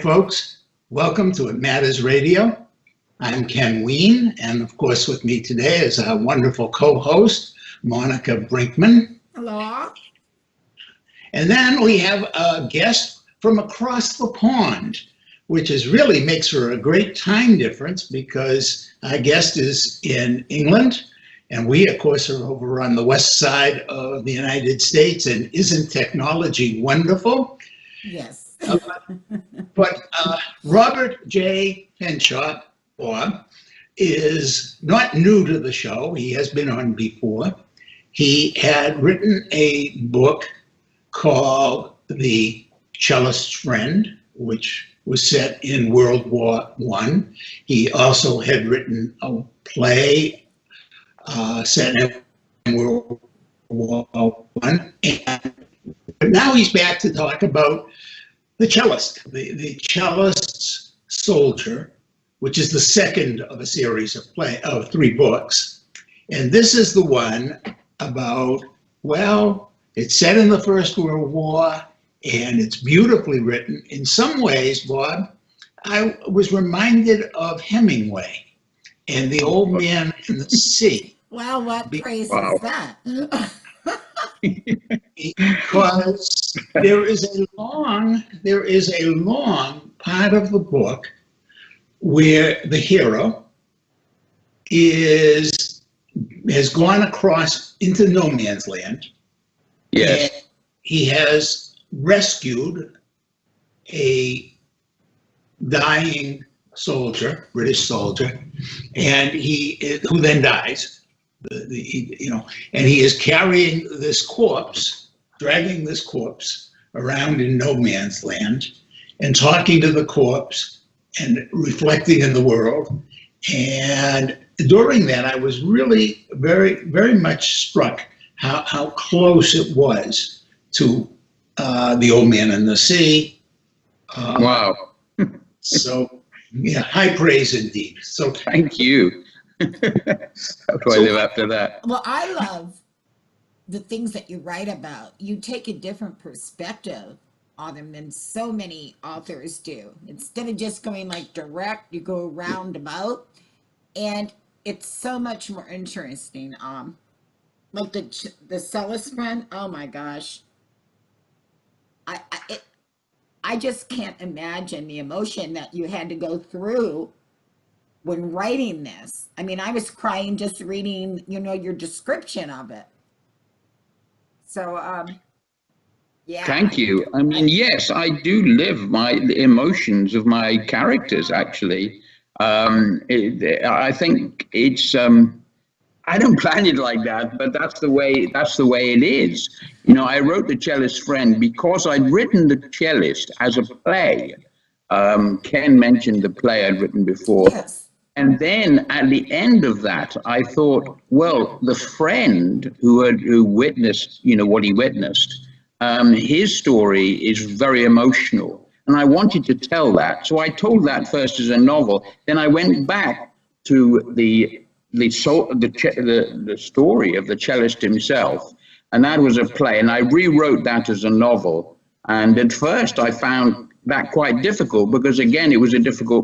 folks. Welcome to It Matters Radio. I'm Ken Weene, and of course with me today is our wonderful co-host, Monica Brinkman. Hello. And then we have a guest from across the pond, which really makes for a great time difference because our guest is in England, and we, of course, are over on the west side of the United States. And isn't technology wonderful? Yes. But Robert J. Fanshawe is not new to the show. He has been on before. He had written a book called The Cellist's Friend, which was set in World War I. He also had written a play set in World War I. But now he's back to talk about the cellist, the cellist's soldier, which is the second of a series of three books. And this is the one about, well, it's set in the First World War, and it's beautifully written. In some ways, Bob, I was reminded of Hemingway and The Old Man and the Sea. Wow, what praise is that? Because there is a long part of the book where the hero has gone across into no man's land. Yes. And he has rescued a dying soldier, British soldier, and who then dies. And he is carrying this corpse, dragging this corpse around in no man's land, and talking to the corpse and reflecting in the world. And during that, I was really very, very much struck how close it was to The Old Man and the Sea. Wow. So, yeah, high praise indeed. So thank you. How do I live after that? Well, I love the things that you write about. You take a different perspective on them than so many authors do. Instead of just going like direct, you go roundabout, and it's so much more interesting. Like the Cellist Friend. Oh my gosh, I just can't imagine the emotion that you had to go through when writing this. I mean, I was crying just reading, your description of it. So, yeah. Thank you. I mean, yes, I do live my emotions of my characters, actually. I think it's, I don't plan it like that, but that's the way it is. I wrote The Cellist's Friend because I'd written The Cellist as a play. Ken mentioned the play I'd written before. Yes. And then at the end of that, I thought, well, the friend who witnessed, what he witnessed, his story is very emotional. And I wanted to tell that. So I told that first as a novel. Then I went back to the story of the cellist himself. And that was a play. And I rewrote that as a novel. And at first I found that quite difficult because, again, it was a different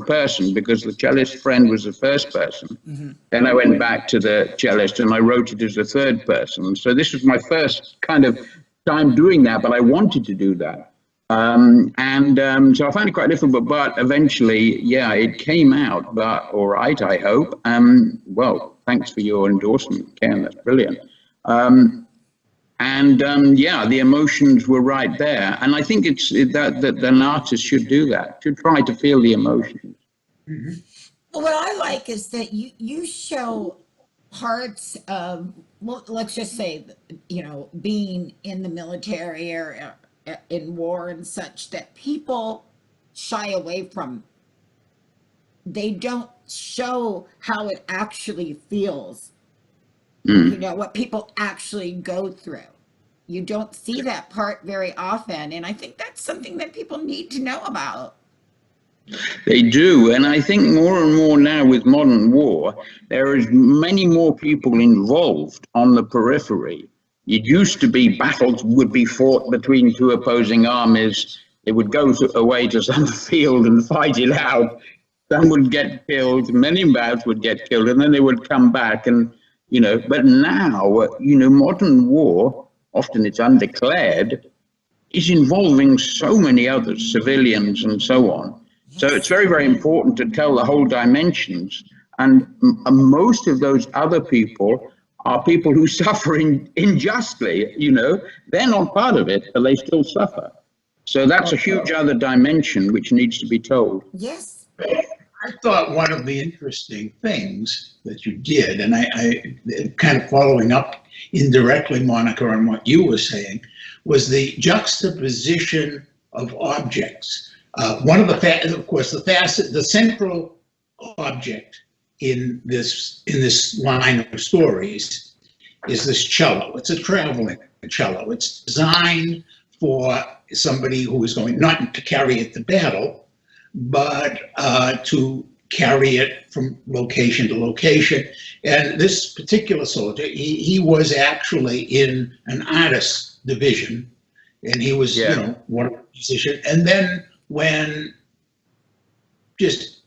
person because the cellist friend was the first person. Mm-hmm. Then I went back to the cellist and I wrote it as the third person. So this was my first kind of time doing that, but I wanted to do that. So I found it quite difficult, but eventually, yeah, it came out, but all right, I hope. Well, thanks for your endorsement, Ken, that's brilliant. Yeah, the emotions were right there. And I think it's that an artist should do that, should try to feel the emotions. Mm-hmm. Well, what I like is that you show parts of, well, let's just say, being in the military or in war and such that people shy away from. They don't show how it actually feels. What people actually go through. You don't see that part very often. And I think that's something that people need to know about. They do. And I think more and more now with modern war, there is many more people involved on the periphery. It used to be battles would be fought between two opposing armies They would go away to some field and fight it out. Some would get killed, many mouths would get killed, and then they would come back and, but now, modern war, often it's undeclared, is involving so many others, civilians and so on. So it's very, very important to tell the whole dimensions. And most of those other people are people who suffer unjustly, they're not part of it, but they still suffer. So that's a huge other dimension which needs to be told. Yes. I thought one of the interesting things that you did, and I kind of following up indirectly, Monica, on what you were saying, was the juxtaposition of objects. One of the, of course, the central object in this line of stories is this cello. It's a traveling cello. It's designed for somebody who is going not to carry it to battle, but to carry it from location to location. And this particular soldier, he was actually in an artist division, and he was, one of the musicians. And then when just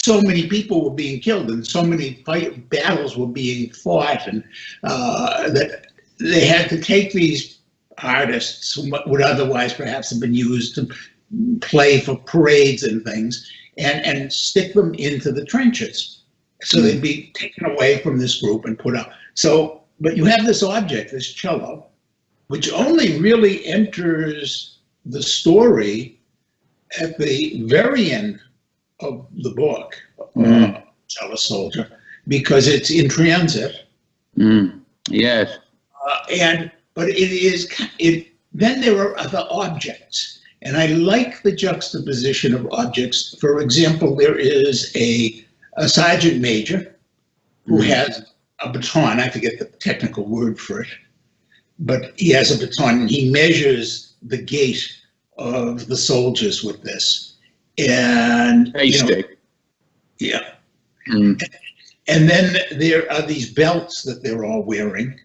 so many people were being killed and so many battles were being fought, and that they had to take these artists who would otherwise perhaps have been used to play for parades and things, and stick them into the trenches. So they'd be taken away from this group and put up. So, but you have this object, this cello, which only really enters the story at the very end of the book, Cello Soldier, because it's in transit. Yes. But then there are other objects. And I like the juxtaposition of objects. For example, there is a sergeant major who has a baton. I forget the technical word for it, but he has a baton and he measures the gait of the soldiers with this. And, yeah. And then there are these belts that they're all wearing.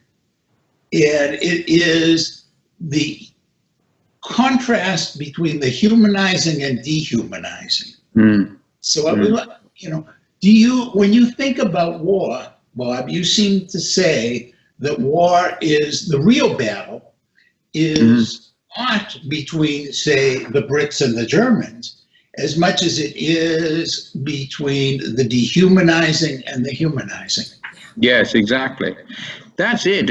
And it is the contrast between the humanizing and dehumanizing. So, when you think about war, Bob, you seem to say that war is the real battle is not between, say, the Brits and the Germans, as much as it is between the dehumanizing and the humanizing. Yes, exactly. That's it.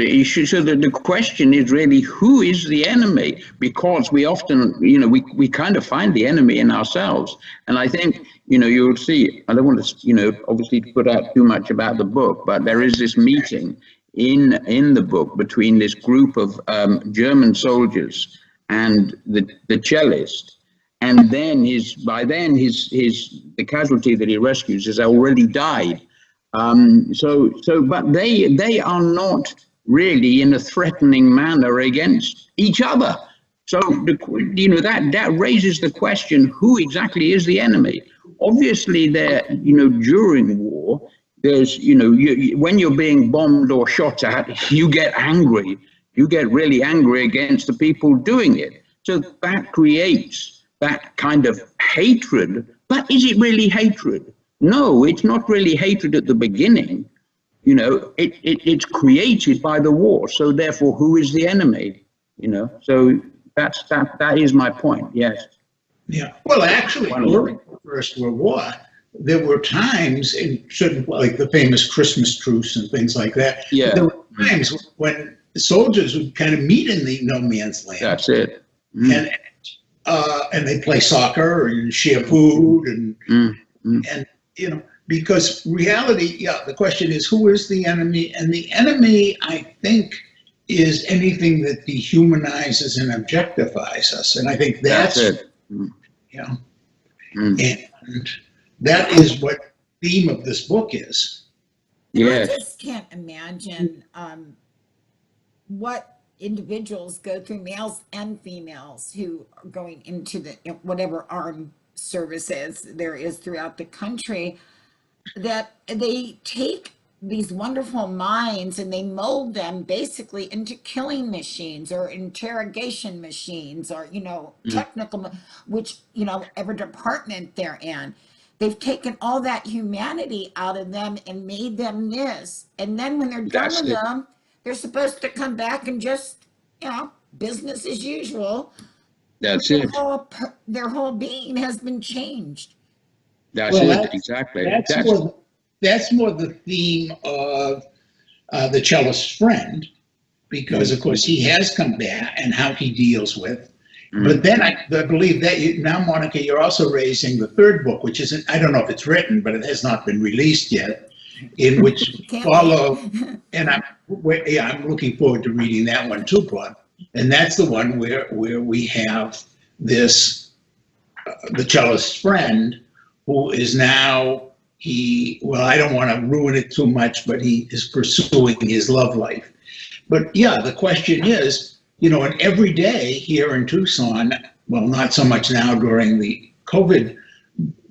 So the question is really, who is the enemy? Because we often, we kind of find the enemy in ourselves. And I think, you'll see, I don't want to, obviously put out too much about the book, but there is this meeting in the book between this group of German soldiers and the cellist. And then the casualty that he rescues has already died. But they are not really in a threatening manner against each other. So, that raises the question, who exactly is the enemy? Obviously, during war, there's, when you're being bombed or shot at, you get angry. You get really angry against the people doing it. So that creates that kind of hatred. But is it really hatred? No, it's not really hatred at the beginning. It's created by the war. So therefore, who is the enemy? So that is my point. Yes. Yeah. Well, actually, during the First World War, there were times in certain, like the famous Christmas truce and things like that. Yeah. There were times when the soldiers would kind of meet in the no man's land. That's it. And they play soccer and share food and because reality, the question is, who is the enemy? And the enemy, I think, is anything that dehumanizes and objectifies us. And I think that's it. And that is what the theme of this book is. I just can't imagine what individuals go through, males and females, who are going into the whatever armed services there is throughout the country, that they take these wonderful minds, and they mold them basically into killing machines or interrogation machines, or, technical, which, every department they're in. They've taken all that humanity out of them and made them this. And then when they're done with them, they're supposed to come back and just, business as usual. That's it. Their whole being has been changed. That's it, exactly. That's more the theme of the Cellist's Friend, because, of course, he has come back and how he deals with. But then I believe that now, Monica, you're also raising the third book, which isn't, I don't know if it's written, but it has not been released yet, in which follow, and I'm looking forward to reading that one too, Bob. And that's the one where we have this, the Cellist's Friend, who is now, I don't want to ruin it too much, but he is pursuing his love life. But yeah, the question is, and every day here in Tucson, well, not so much now during the COVID,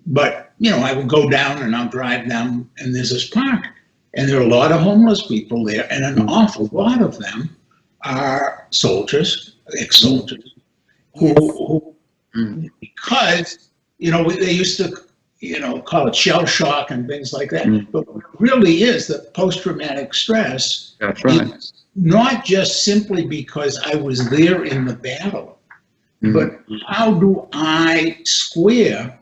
but, I will go down and I'll drive down, and there's this park, and there are a lot of homeless people there, and an awful lot of them are soldiers, ex-soldiers, who because, they used to, call it shell shock and things like that. But what it really is the post-traumatic stress. That's right. Not just simply because I was there in the battle, but how do I square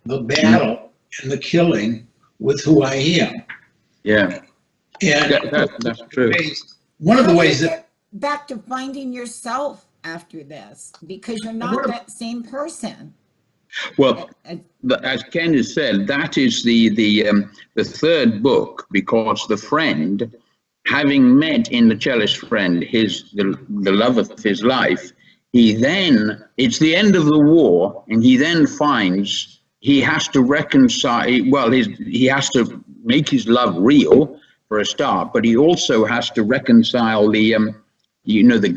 the battle and the killing with who I am? Yeah. And that's true. One of the ways that back to finding yourself after this, because you're not that same person. Well, as Ken has said, that is the third book, because the friend, having met in the Cellist's Friend the love of his life, it's the end of the war, and he then finds he has to reconcile. Well, he has to make his love real for a start, but he also has to reconcile the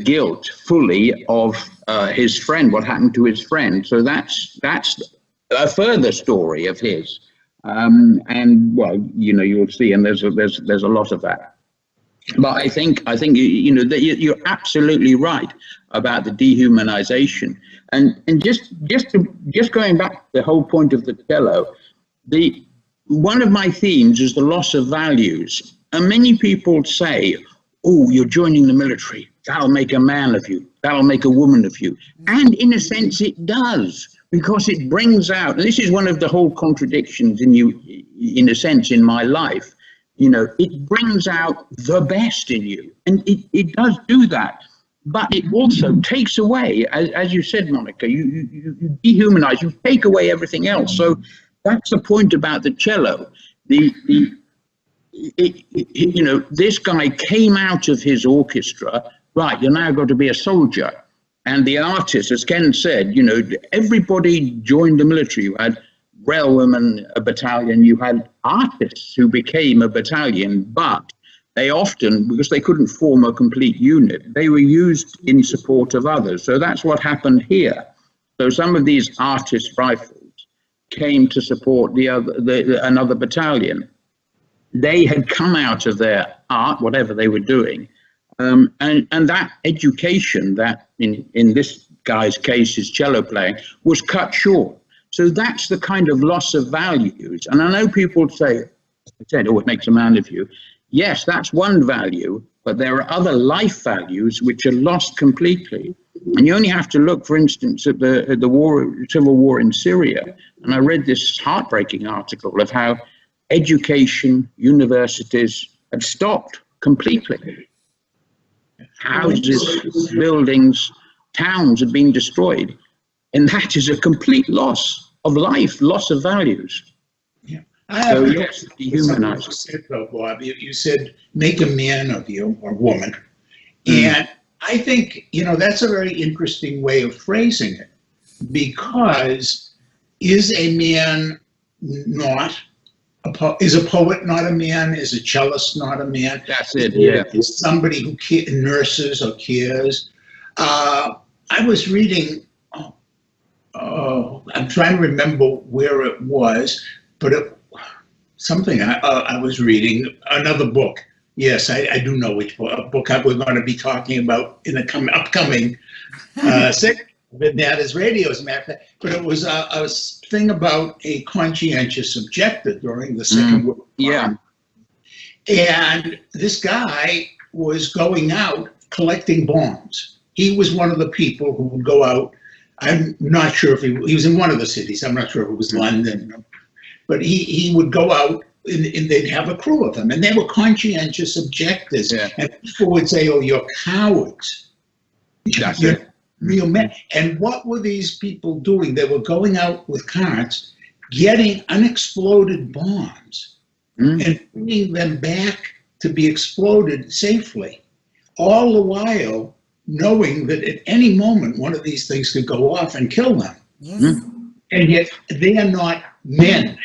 guilt fully of his friend, what happened to his friend. So that's a further story of his, and well, you'll see, and there's a lot of that. But I think that you're absolutely right about the dehumanization, and just going back to the whole point of the cello, one of my themes is the loss of values, and many people say, "Oh, you're joining the military. That'll make a man of you. That'll make a woman of you." And in a sense, it does, because it brings out, and this is one of the whole contradictions in you, in a sense, in my life. It brings out the best in you, and it does do that. But it also takes away, as you said, Monica, you dehumanize, you take away everything else. So that's the point about the cello. This guy came out of his orchestra, right, you're now going to be a soldier. And the artists, as Ken said, everybody joined the military. You had railwomen, a battalion, you had artists who became a battalion, but they often, because they couldn't form a complete unit, they were used in support of others. So that's what happened here. So some of these artist rifles came to support another battalion. They had come out of their art, whatever they were doing, and that education that in this guy's case, his cello playing, was cut short. So that's the kind of loss of values. And I know people say, oh, it makes a man of you. Yes, that's one value, but there are other life values which are lost completely. And you only have to look, for instance, at the civil war in Syria. And I read this heartbreaking article of how education, universities had stopped completely. Houses, buildings, towns had been destroyed. And that is a complete loss of life, loss of values. Yeah. So yes, dehumanize. You said, though, Bob, you said make a man of you, or woman. And I think, that's a very interesting way of phrasing it, because is a man not is a poet not a man? Is a cellist not a man? That's it, yeah. Is somebody who nurses or cares? I was reading, I'm trying to remember where it was, but something I was reading, another book. Yes, I do know which book, a book we're going to be talking about in the upcoming segment with Nada's Radio, as a matter of fact. But it was a thing about a conscientious objector during the Second World War. Yeah. And this guy was going out collecting bombs. He was one of the people who would go out. I'm not sure if he was in one of the cities. I'm not sure if it was London. But he would go out and they'd have a crew of them. And they were conscientious objectors. Yeah. And people would say, oh, you're cowards. That's You're it. real men. And what were these people doing? They were going out with carts, getting unexploded bombs and bringing them back to be exploded safely. All the while knowing that at any moment one of these things could go off and kill them. Yes. And yet they are not men.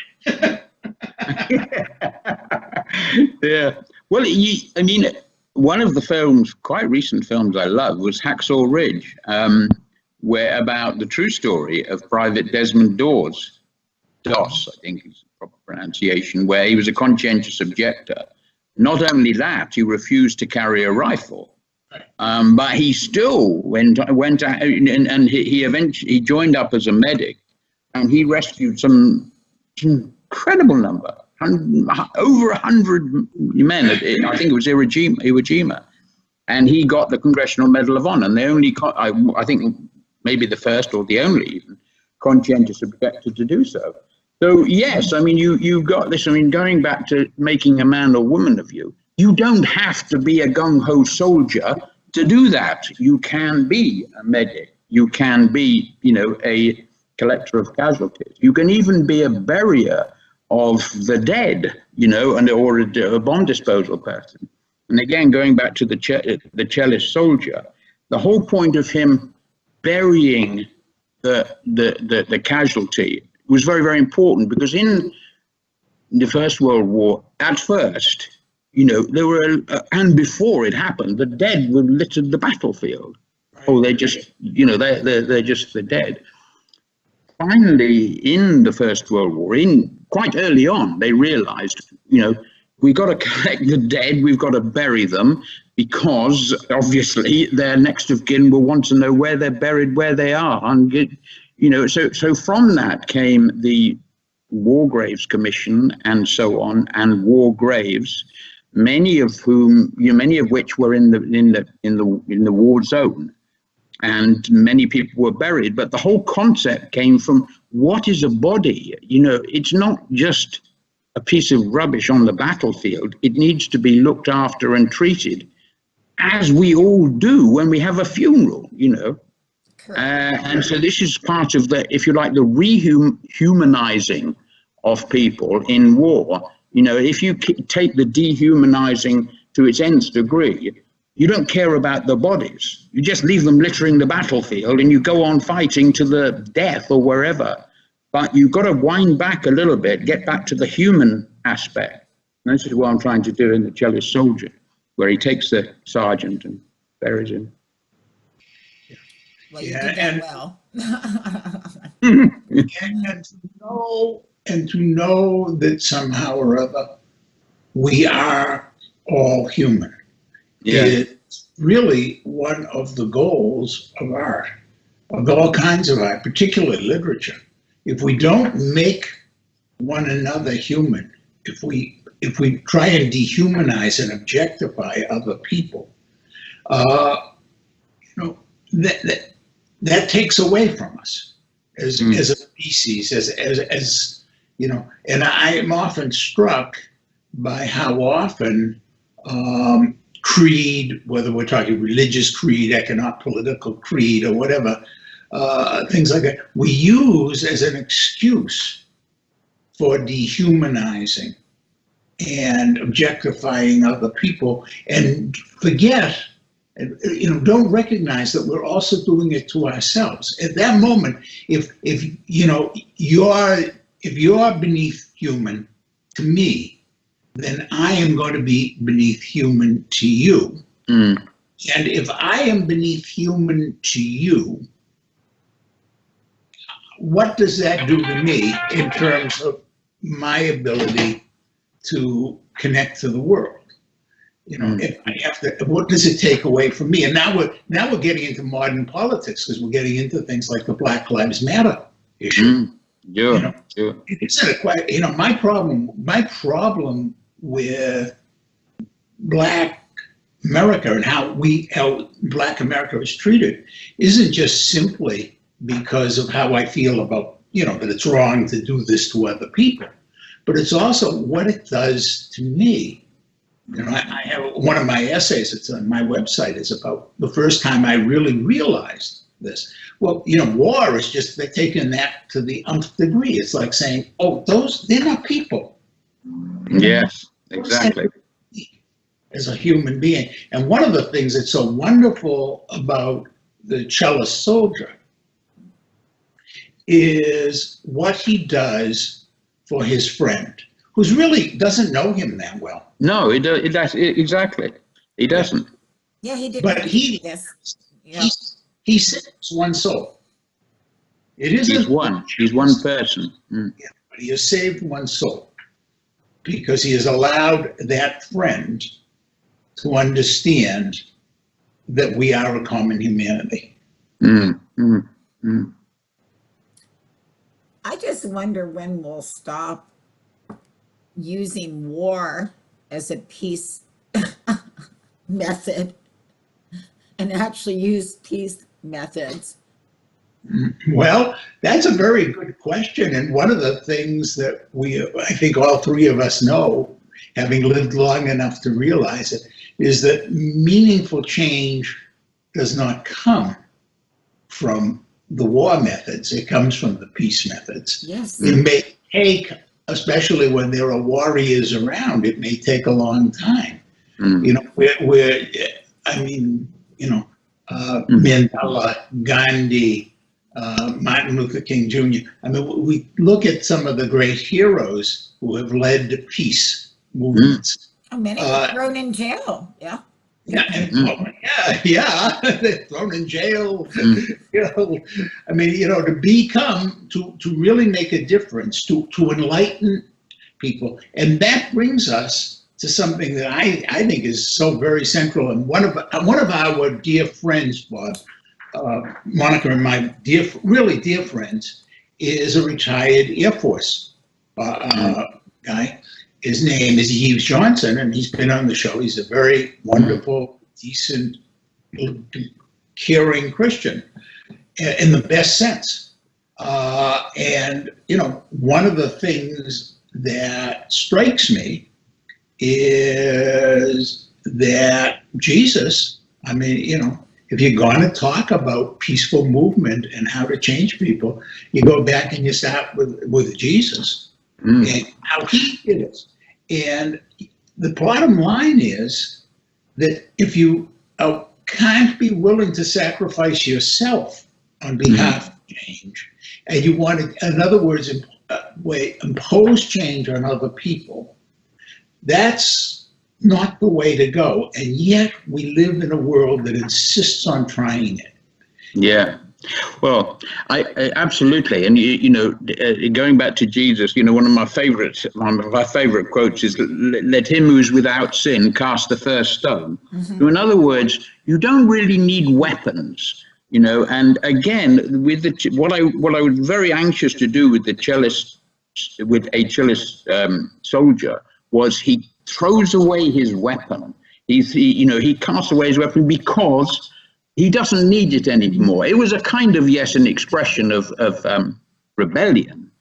Yeah. Well, I mean, one of the films, quite recent films I love, was Hacksaw Ridge, where about the true story of Private Desmond Doss, I think is the proper pronunciation, where he was a conscientious objector. Not only that, he refused to carry a rifle, but he still went out, and he eventually joined up as a medic, and he rescued some incredible number, over 100 men. I think it was Iwo Jima, and he got the Congressional Medal of Honor. And the only, I think, maybe the first or the only even conscientious objector to do so. So yes, I mean, you got this. I mean, going back to making a man or woman of you, you don't have to be a gung-ho soldier to do that. You can be a medic. You can be, a collector of casualties. You can even be a burier of the dead, or a bomb disposal person. And again, going back to the cellist soldier, the whole point of him burying the casualty was very, very important, because in the First World War, at first, there were, and before it happened, the dead would litter the battlefield. Oh, they just, they're just the dead. Finally, in the First World War, quite early on, they realized, we've got to collect the dead, we've got to bury them, because obviously their next of kin will want to know where they're buried, where they are. And, so from that came the War Graves Commission and so on, and war graves, many of which were in the war zone. And many people were buried, but the whole concept came from, what is a body? It's not just a piece of rubbish on the battlefield. It needs to be looked after and treated, as we all do when we have a funeral, and so this is part of the, if you like, the rehumanizing of people in war. If you take the dehumanizing to its nth degree, you don't care about the bodies. You just leave them littering the battlefield and you go on fighting to the death or wherever. But you've got to wind back a little bit, get back to the human aspect. And this is what I'm trying to do in The Cellist Soldier, where he takes the sergeant and buries him. Well, you did that well. and to know that somehow or other we are all human. Yeah. It's really one of the goals of art, of all kinds of art, particularly literature. If we don't make one another human, if we try and dehumanize and objectify other people, that takes away from us as a species, as and I am often struck by how often creed, whether we're talking religious creed, economic, political creed, or whatever, things like that, we use as an excuse for dehumanizing and objectifying other people, and forget, don't recognize that we're also doing it to ourselves. At that moment, if you're beneath human to me, then I am going to be beneath human to you. And if I am beneath human to you, what does that do to me in terms of my ability to connect to the world. You know, if I have to, what does it take away from me? And now we're getting into modern politics because we're getting into things like the Black Lives Matter issue. Yeah, You know, sure. it's not a quite, you know, my problem with Black America and how Black America is treated isn't just simply because of how I feel about, you know, that it's wrong to do this to other people, but it's also what it does to me. You know, I have one of my essays, it's on my website, is about the first time I really realized this. Well, you know, war is just, they're taking that to the nth degree. It's like saying, oh, they're not people. Yes, exactly. As a human being. And one of the things that's so wonderful about the Cellist soldier is what he does for his friend, who's really doesn't know him that well. No, exactly. He doesn't. Yeah, he did. But he saves one soul. It isn't. He's one person. Yeah, but he has saved one soul because he has allowed that friend to understand that we are a common humanity. I just wonder when we'll stop using war as a peace method and actually use peace methods. Well, that's a very good question. And one of the things that I think all three of us know, having lived long enough to realize it, is that meaningful change does not come from the war methods. It comes from the peace methods. Yes. It may take, especially when there are warriors around, it may take a long time. You know, Mandela, Gandhi, Martin Luther King Jr. I mean, we look at some of the great heroes who have led peace movements. Many were thrown in jail. Yeah. Yeah, they're thrown in jail. You know, I mean, you know, to really make a difference, to enlighten people, and that brings us to something that I think is so very central. And one of our dear friends, Bob, Monica, and my really dear friends, is a retired Air Force guy. His name is Yves Johnson, and he's been on the show. He's a very wonderful, decent, caring Christian in the best sense. And, you know, one of the things that strikes me is that Jesus, I mean, you know, if you're going to talk about peaceful movement and how to change people, you go back and you start with Jesus and how he did it. And the bottom line is that if you can't be willing to sacrifice yourself on behalf of change, and you want to, in other words, impose change on other people, that's not the way to go. And yet we live in a world that insists on trying it. Yeah. Well, I absolutely, and you know, going back to Jesus, you know, one of my favorite quotes is, "Let him who is without sin cast the first stone." So in other words, you don't really need weapons, you know. And again, with what I was very anxious to do with a cellist soldier was he throws away his weapon. He casts away his weapon because he doesn't need it anymore. It was a kind of, yes, an expression of rebellion.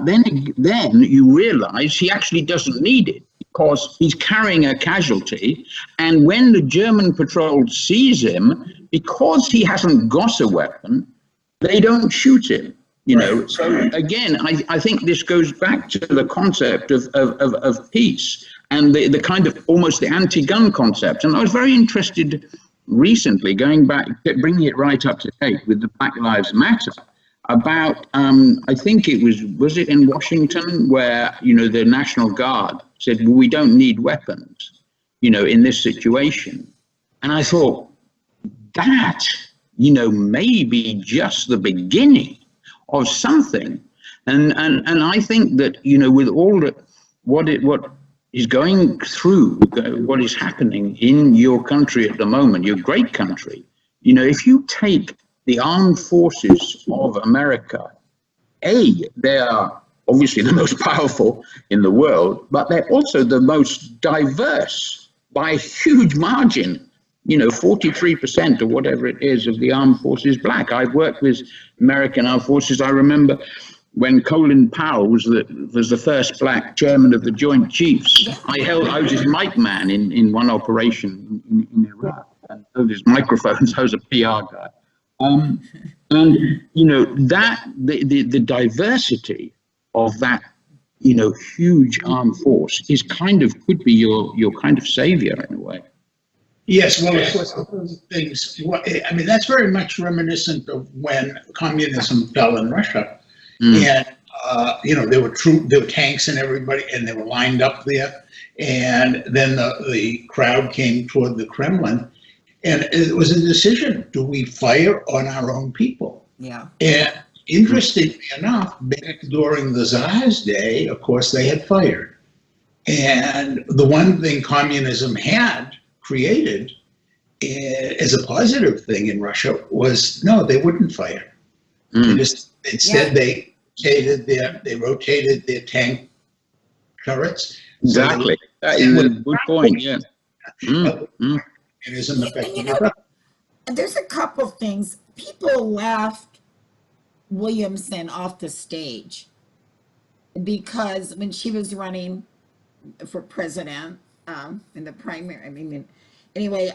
Then you realize he actually doesn't need it because he's carrying a casualty. And when the German patrol sees him, because he hasn't got a weapon, they don't shoot him. You know, so again, I think this goes back to the concept of peace and the kind of almost the anti-gun concept. And I was very interested recently, going back, bringing it right up to date with the Black Lives Matter, about, I think it was it in Washington where, you know, the National Guard said, well, we don't need weapons, you know, in this situation. And I thought that, you know, may be just the beginning of something. And I think that, you know, with all that, what is going through what is happening in your country at the moment, your great country. You know, if you take the armed forces of America, they are obviously the most powerful in the world, but they're also the most diverse by a huge margin. You know, 43% or whatever it is of the armed forces black. I've worked with American armed forces. I remember when Colin Powell was the first black chairman of the Joint Chiefs. I was his mic man in one operation in Iraq, and held his microphones. I was a PR guy. And you know, that the diversity of that, you know, huge armed force is could be your kind of savior in a way. Yes, well, of course, those things. I mean, that's very much reminiscent of when communism fell in Russia, and you know, there were tanks and everybody, and they were lined up there, and then the crowd came toward the Kremlin, and it was a decision: do we fire on our own people? Yeah. And interestingly enough, back during the Tsar's day, of course, they had fired, and the one thing communism had created as a positive thing in Russia was no, they wouldn't fire. Instead they rotated their tank turrets. Exactly. That is a good point. Yeah. It isn't effective. You know, there's a couple things. People laughed Williamson off the stage because when she was running for president, in the primary, I mean, anyway,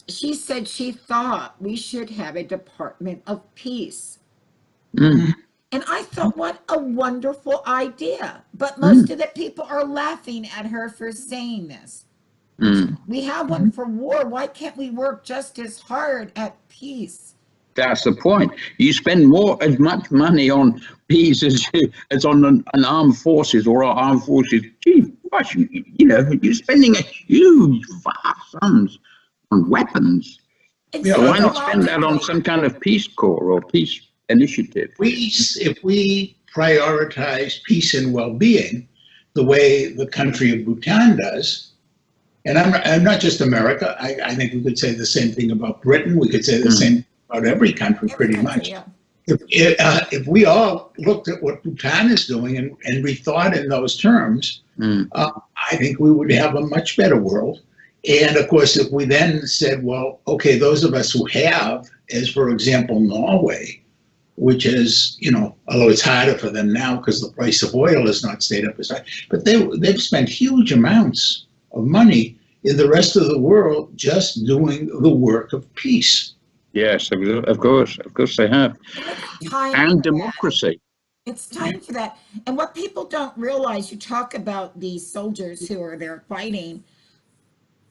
she said she thought we should have a Department of Peace. And I thought, what a wonderful idea. But most of the people are laughing at her for saying this. We have one for war. Why can't we work just as hard at peace? That's the point. You spend as much money on peace as on an armed forces or armed forces. Gee, gosh, you know, you're spending a huge, vast sums on weapons. So why not spend that on some kind of peace corps or peace initiative? If we prioritize peace and well-being the way the country of Bhutan does, and I'm not just America, I think we could say the same thing about Britain. We could say the same about every country, pretty much. Yeah. If we all looked at what Bhutan is doing and rethought in those terms, I think we would have a much better world. And of course, if we then said, well, okay, those of us who have, as for example, Norway, which is, you know, although it's harder for them now because the price of oil has not stayed up as high, but they've spent huge amounts of money in the rest of the world just doing the work of peace. Yes, of course they have. And democracy. It's time for that. And what people don't realize, you talk about these soldiers who are there fighting,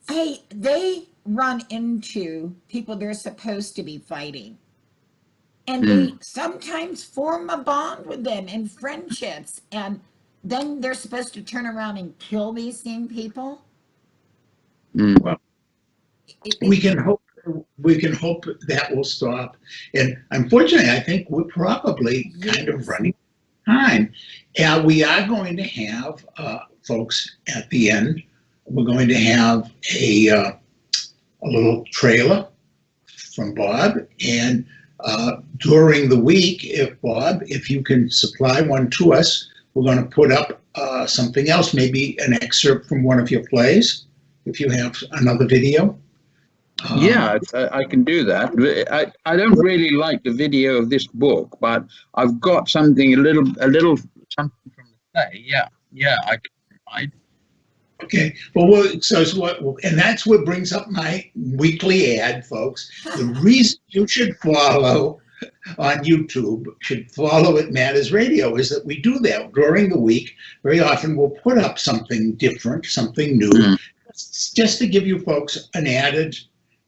hey, they run into people they're supposed to be fighting. And they sometimes form a bond with them and friendships. And then they're supposed to turn around and kill these same people. Well, we can hope that will stop. And unfortunately, I think we're probably kind of running time. And we are going to have, folks, at the end, we're going to have a little trailer from Bob. And during the week, if you can supply one to us, we're going to put up something else, maybe an excerpt from one of your plays, if you have another video. Yeah, I can do that. I don't really like the video of this book, but I've got something, a little something from the play. Yeah, I can provide. Okay, well, and that's what brings up my weekly ad, folks. The reason you should follow on YouTube, should follow It Matters Radio, is that we do that during the week. Very often we'll put up something different, something new, just to give you folks an added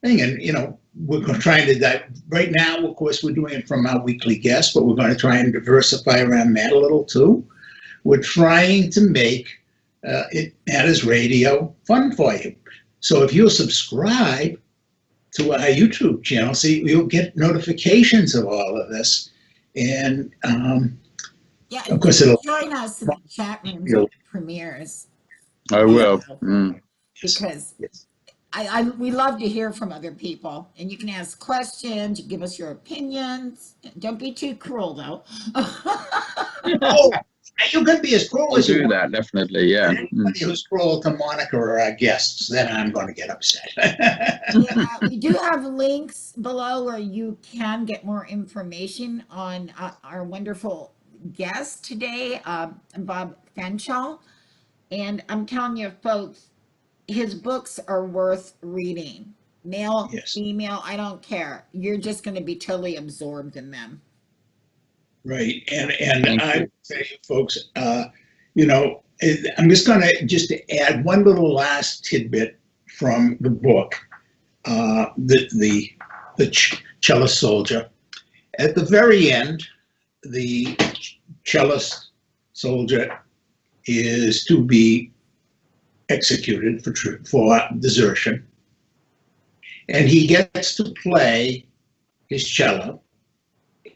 thing. And, you know, we're trying to, right now, of course, we're doing it from our weekly guests, but we're going to try and diversify around that a little too. We're trying to make It Matters Radio fun for you. So if you'll subscribe to our YouTube channel, see, you'll get notifications of all of this. And yeah, of course, it'll join us in the chat rooms at the premieres. I will. Mm. Because Yes. we love to hear from other people, and you can ask questions, you give us your opinions. Don't be too cruel, though. Oh, you can be as cruel I'll as you do want. that, definitely. Yeah. And anybody who's cruel to Monica or our guests, then I'm going to get upset. Yeah, we do have links below where you can get more information on our wonderful guest today, Bob Fanshawe. And I'm telling you, folks, his books are worth reading. Male, Yes. female, I don't care. You're just going to be totally absorbed in them. Right. And Thank I you. say, folks, you know, I'm just going to add one little last tidbit from the book, the cellist soldier. At the very end, the cellist soldier is to be executed for desertion, and he gets to play his cello,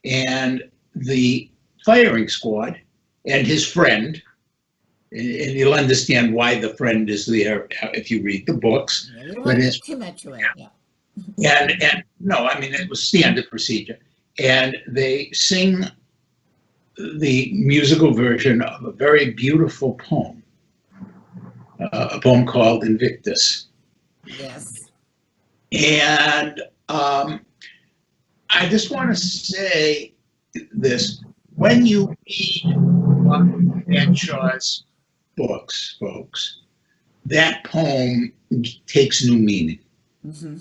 and the firing squad and his friend, and you'll understand why the friend is there if you read the books. Yeah, we don't But want to his get too much away. Yeah. and no, I mean it was standard procedure, and they sing the musical version of a very beautiful poem, a poem called Invictus. Yes. And I just want to say this: when you read Fanshaw's books, folks, that poem takes new meaning. Mm-hmm.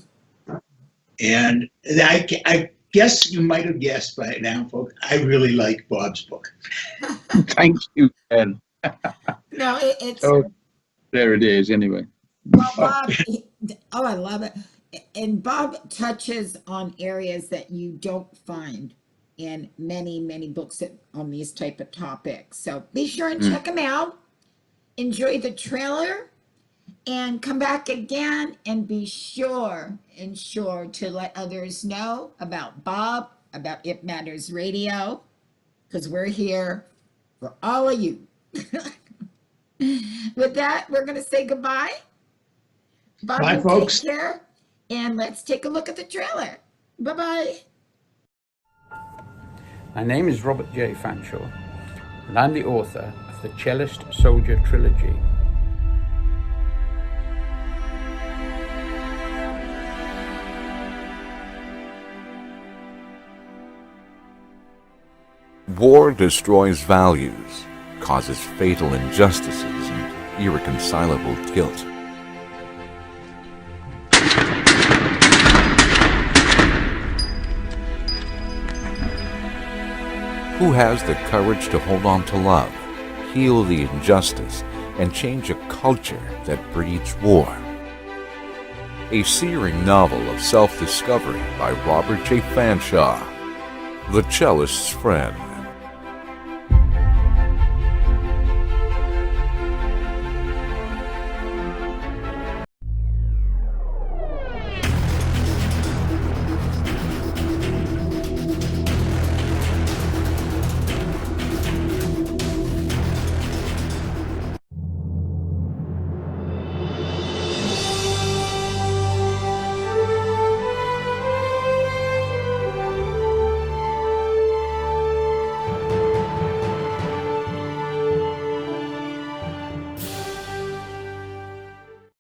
And I guess you might have guessed by now, folks, I really like Bob's book. Thank you, Ken. No, it's Oh, there it is, anyway. well, Bob. Oh, I love it. And Bob touches on areas that you don't find in many books on these type of topics. So be sure and check them out. Enjoy the trailer and come back again, and be sure to let others know about Bob, about It Matters Radio, because we're here for all of you. With that, we're going to say goodbye. Bob, Bye, you folks. take care, and let's take a look at the trailer. Bye-bye. My name is Robert J. Fanshawe, and I'm the author of the Cellist Soldier Trilogy. War destroys values, causes fatal injustices and irreconcilable guilt. Who has the courage to hold on to love, heal the injustice, and change a culture that breeds war? A searing novel of self-discovery by Robert J. Fanshawe, The Cellist's Friend.